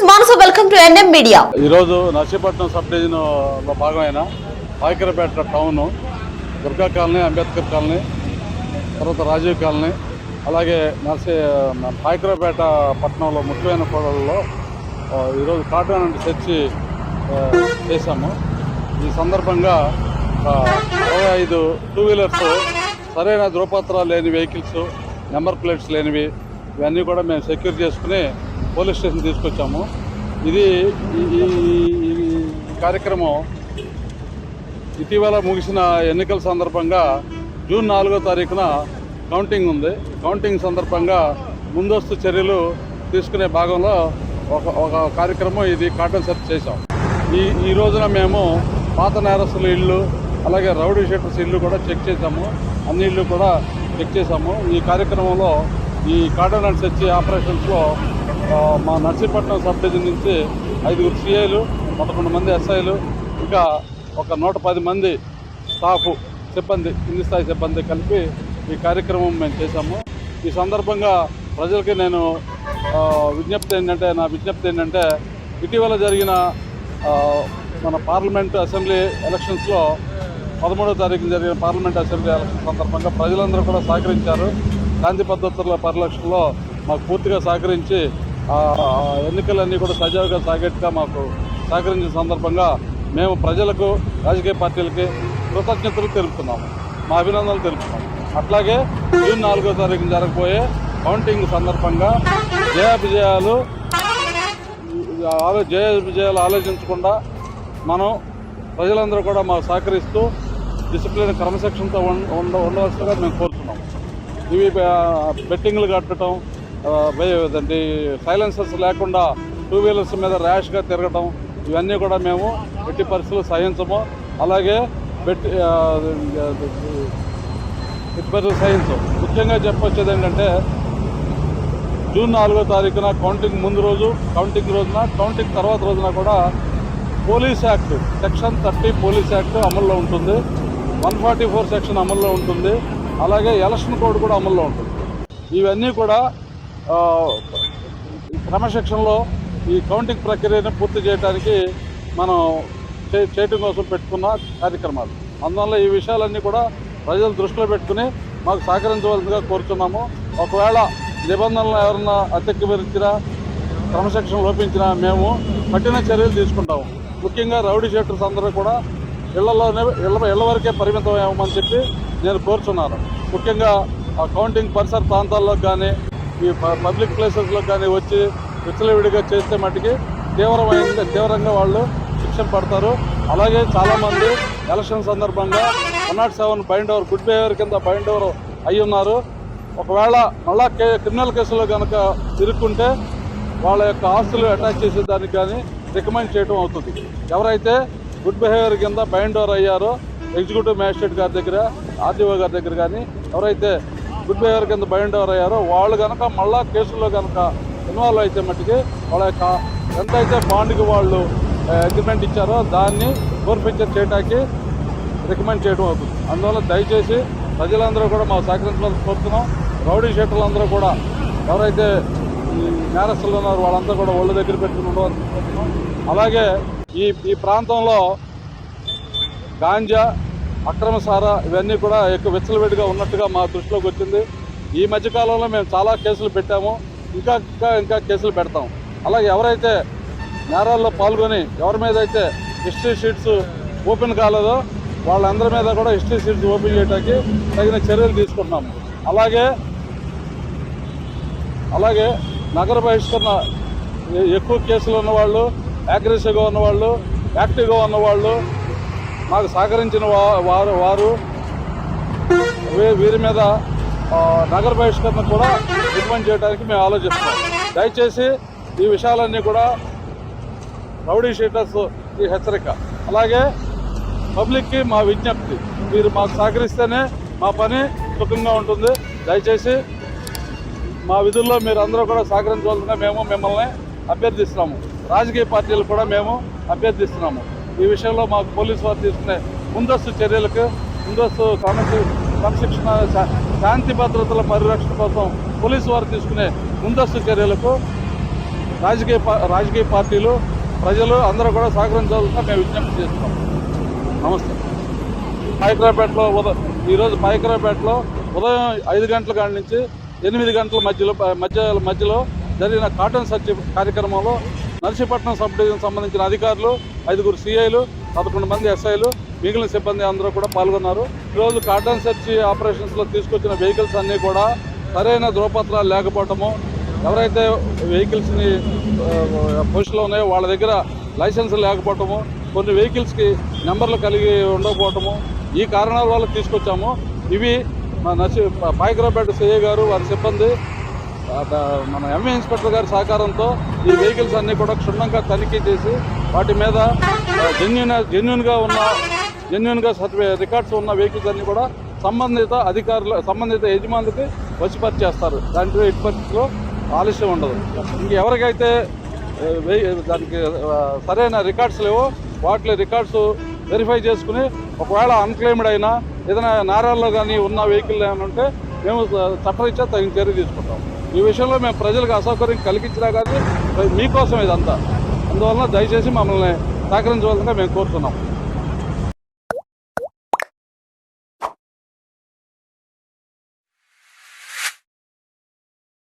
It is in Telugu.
is Manasa. Welcome to NM Media. ఈ రోజు నర్సీపట్నం సబ్ డివిజన్ లో భాగమైన Payakarapeta town, Durga colony, Ambedkar colony, తర్వాత రాజీవ్ కాలనీ, అలాగే పాయకరపేట పట్టణంలో ముఖ్యమైన కూడళ్లలో ఈరోజు కాటన్ అండ్ చర్చి చేశాము. ఈ సందర్భంగా 25 టూ వీలర్స్, సరైన ధృవపత్రాలు లేని వెహికల్స్, నెంబర్ ప్లేట్స్ లేనివి, ఇవన్నీ కూడా మేము సెక్యూర్ చేసుకుని పోలీస్ స్టేషన్ తీసుకొచ్చాము. ఇది ఈ కార్యక్రమం ఇటీవల ముగిసిన ఎన్నికల సందర్భంగా జూన్ 4వ తారీఖున కౌంటింగ్ ఉంది. కౌంటింగ్ సందర్భంగా ముందస్తు చర్యలు తీసుకునే భాగంలో ఒక కార్యక్రమం ఇది కాటన్ సెర్చ్ చేశాం. ఈ రోజున మేము పాత నేరస్తుల ఇళ్ళు, అలాగే రౌడీ షీటర్స్ ఇల్లు కూడా చెక్ చేశాము. అన్ని ఇళ్ళు కూడా చెక్ చేశాము. ఈ కార్యక్రమంలో ఈ కాటన్ అండ్ సెర్చ్ ఆపరేషన్స్లో మా నర్సీపట్నం సబ్ డివిజన్ నుంచి 5 సిఐలు, 11 మంది ఎస్ఐలు, ఇంకా ఒక 110 మంది స్టాఫ్ సిబ్బంది, కింది స్థాయి సిబ్బంది కలిపి ఈ కార్యక్రమం మేము చేశాము. ఈ సందర్భంగా ప్రజలకి నా విజ్ఞప్తి ఏంటంటే ఇటీవల జరిగిన మన పార్లమెంట్ అసెంబ్లీ ఎలక్షన్స్లో 13వ తారీఖున జరిగిన పార్లమెంట్ అసెంబ్లీ ఎలక్షన్ సందర్భంగా ప్రజలందరూ కూడా సహకరించారు. శాంతి పద్ధతుల పరిరక్షణలో మాకు పూర్తిగా సహకరించి ఎన్నికలన్నీ కూడా సజావుగా సాగేట్టుగా మాకు సహకరించిన సందర్భంగా మేము ప్రజలకు, రాజకీయ పార్టీలకి కృతజ్ఞతలు తెలుపుతున్నాము, మా అభినందనలు తెలుపుతున్నాము. అట్లాగే జూన్ 4వ తారీఖున జరగబోయే కౌంటింగ్ సందర్భంగా జయాభిజయాలు ఆలోచించకుండా మనం ప్రజలందరూ కూడా మాకు సహకరిస్తూ డిసిప్లిన్, క్రమశిక్షణతో ఉండవలసిందిగా మేము కోరుతున్నాము. ఇవి బెట్టింగ్లు కట్టడం, సైలెన్సర్స్ లేకుండా టూ వీలర్స్ మీద ర్యాష్గా తిరగటం, ఇవన్నీ కూడా మేము ఎట్టి పరిస్థితులు సహించము. అలాగే ముఖ్యంగా చెప్పొచ్చేది ఏంటంటే జూన్ 4వ తారీఖున కౌంటింగ్ ముందు రోజు, కౌంటింగ్ రోజున, కౌంటింగ్ తర్వాత రోజున కూడా police act section 30 police act అమల్లో ఉంటుంది, 144 సెక్షన్ అమల్లో ఉంటుంది, అలాగే ఎలక్షన్ కోడ్ కూడా అమల్లో ఉంటుంది. ఇవన్నీ కూడా క్రమశిక్షణలో ఈ కౌంటింగ్ ప్రక్రియను పూర్తి చేయడానికి మనం చేయటం కోసం పెట్టుకున్న కార్యక్రమాలు. అందువల్ల ఈ విషయాలన్నీ కూడా ప్రజలు దృష్టిలో పెట్టుకుని మాకు సహకరించవలసిందిగా కోరుతున్నాము. ఒకవేళ నిబంధనలు ఎవరన్నా అతిక్రమించినా, క్రమశిక్షణ లోపించినా మేము కఠిన చర్యలు తీసుకుంటాము. ముఖ్యంగా రౌడీ షీటర్స్ అందరూ కూడా ఇళ్ల వరకే పరిమితం అవ్వమని చెప్పి నేను కోరుచున్నాను. ముఖ్యంగా ఆ కౌంటింగ్ పరిసర ప్రాంతాల్లో కానీ, ఈ పబ్లిక్ ప్లేసెస్లో కానీ వచ్చి విచ్చలవిడిగా చేస్తే మటుకి తీవ్రంగా వాళ్ళు శిక్షణ పడతారు. అలాగే చాలామంది ఎలక్షన్ సందర్భంగా 107 బైండ్ ఓవర్, గుడ్ బిహేవియర్ కింద బైండ్ ఓవర్ అయి ఉన్నారు. ఒకవేళ మళ్ళా క్రిమినల్ కేసులో కనుక ఇరుక్కుంటే వాళ్ళ యొక్క ఆస్తులు అటాచ్ చేసేదానికి కానీ రికమెండ్ చేయడం అవుతుంది. ఎవరైతే గుడ్ బిహేవియర్ కింద బైండ్ ఓవర్ అయ్యారో ఎగ్జిక్యూటివ్ మ్యాజిస్ట్రేట్ గారి దగ్గర, ఆర్డీఓ గారి దగ్గర కానీ ఎవరైతే గుడ్ బిహేవియర్ కింద బైండ్ ఓవర్ అయ్యారో వాళ్ళు కనుక మళ్ళా కేసుల్లో కనుక ఇన్వాల్వ్ అయితే మట్టుకి వాళ్ళ యొక్క ఎంతైతే బాండ్కి వాళ్ళు అగ్రిమెంట్ ఇచ్చారో దాన్ని ఫోర్ఫీచర్ చేయడానికి రికమెండ్ చేయడం అవుతుంది. అందువల్ల దయచేసి ప్రజలందరూ కూడా మా సహకరించాలని కోరుతున్నాం. రౌడీ షీటర్లందరూ కూడా ఎవరైతే నేరస్తులు ఉన్నారో వాళ్ళంతా కూడా ఒళ్ళు దగ్గర పెట్టుకుని ఉండవలసి కోరుతున్నాం. అలాగే ఈ ప్రాంతంలో గాంజా, అక్రమ సారా ఇవన్నీ కూడా ఎక్కువ విచ్చలవిడిగా ఉన్నట్టుగా మా దృష్టిలోకి వచ్చింది. ఈ మధ్యకాలంలో మేము చాలా కేసులు పెట్టాము, ఇంకా కేసులు పెడతాం. అలాగే ఎవరైతే నేరాల్లో పాల్గొని ఎవరి మీద అయితే హిస్టరీ షీట్స్ ఓపెన్ కాలేదో వాళ్ళందరి మీద కూడా హిస్టరీ షీట్స్ ఓపెన్ చేయడానికి తగిన చర్యలు తీసుకుంటున్నాము. అలాగే నగర బహిష్కరణ ఎక్కువ కేసులు ఉన్నవాళ్ళు, అగ్రెసివ్గా ఉన్నవాళ్ళు, యాక్టివ్గా ఉన్నవాళ్ళు, మాకు సహకరించిన వారు వీరి మీద నగర బహిష్కరణ కూడా రికమెండ్ చేయడానికి మేము ఆలోచిస్తున్నాం. దయచేసి ఈ విషయాలన్నీ కూడా రౌడీ షీటర్స్ ఈ హెచ్చరిక. అలాగే పబ్లిక్కి మా విజ్ఞప్తి, మీరు మాకు సహకరిస్తేనే మా పని సుఖంగా ఉంటుంది. దయచేసి మా విధుల్లో మీరు అందరూ కూడా సహకరించవలసిందిగా మేము మిమ్మల్ని అభ్యర్థిస్తున్నాము. రాజకీయ పార్టీలు కూడా మేము అభ్యర్థిస్తున్నాము. ఈ విషయంలో మాకు పోలీసు వారు తీసుకునే ముందస్తు చర్యలకు, ముందస్తు క్రమశిక్షణ, శాంతి భద్రతల పరిరక్షణ కోసం పోలీసు వారు తీసుకునే ముందస్తు చర్యలకు రాజకీయ పార్టీలు ప్రజలు అందరూ కూడా సహకరించాలని మేము విజ్ఞప్తి చేస్తున్నాం. నమస్తే. పాయకరావుపేటలో ఈరోజు పాయకరావుపేటలో ఉదయం 5 గంటల కాడి నుంచి 8 గంటల మధ్యలో జరిగిన కాటన్ సర్చ్ కార్యక్రమంలో నర్సీపట్నం సబ్ డివిజన్ సంబంధించిన అధికారులు 5 సిఐలు 11 మంది ఎస్ఐలు మిగిలిన సిబ్బంది అందరూ కూడా పాల్గొన్నారు. ఈరోజు కాటన్ సర్చ్ ఆపరేషన్స్లో తీసుకొచ్చిన వెహికల్స్ అన్నీ కూడా సరైన ధృవపత్రాలు లేకపోవటము, ఎవరైతే వెహికల్స్ని పొజిషన్లో ఉన్నాయో వాళ్ళ దగ్గర లైసెన్స్ లేకపోవటము, కొన్ని వెహికల్స్కి నెంబర్లు కలిగి ఉండకపోవటము, ఈ కారణాల వల్ల తీసుకొచ్చాము. ఇవి పాయకరావుపేట సిఐ గారు వారి సిబ్బంది మన ఎంఏ ఇన్స్పెక్టర్ గారి సహకారంతో ఈ వెహికల్స్ అన్నీ కూడా క్షుణ్ణంగా తనిఖీ చేసి వాటి మీద జెన్యున్గా రికార్డ్స్ ఉన్న వెహికల్స్ అన్నీ కూడా సంబంధిత యజమానులకి వశపరిచేస్తారు. దాంట్లో ఎట్టి పరిస్థితిలో ఆలస్యం ఉండదు. ఇంకెవరికైతే దానికి సరైన రికార్డ్స్ లేవో వాటి రికార్డ్స్ వెరిఫై చేసుకుని ఒకవేళ అన్క్లెయిమ్డ్ అయినా ఏదైనా నేరాల్లో కానీ ఉన్న వెహికల్ ఏమైనా ఉంటే మేము చట్టరీత్యా తగిన చర్య తీసుకుంటాం. ఈ విషయంలో మేము ప్రజలకు అసౌకర్యం కలిగించినా కానీ మీకోసం ఇదంతా. అందువలన దయచేసి మమ్మల్ని సహకరించవలసిందిగా మేము కోరుతున్నాం.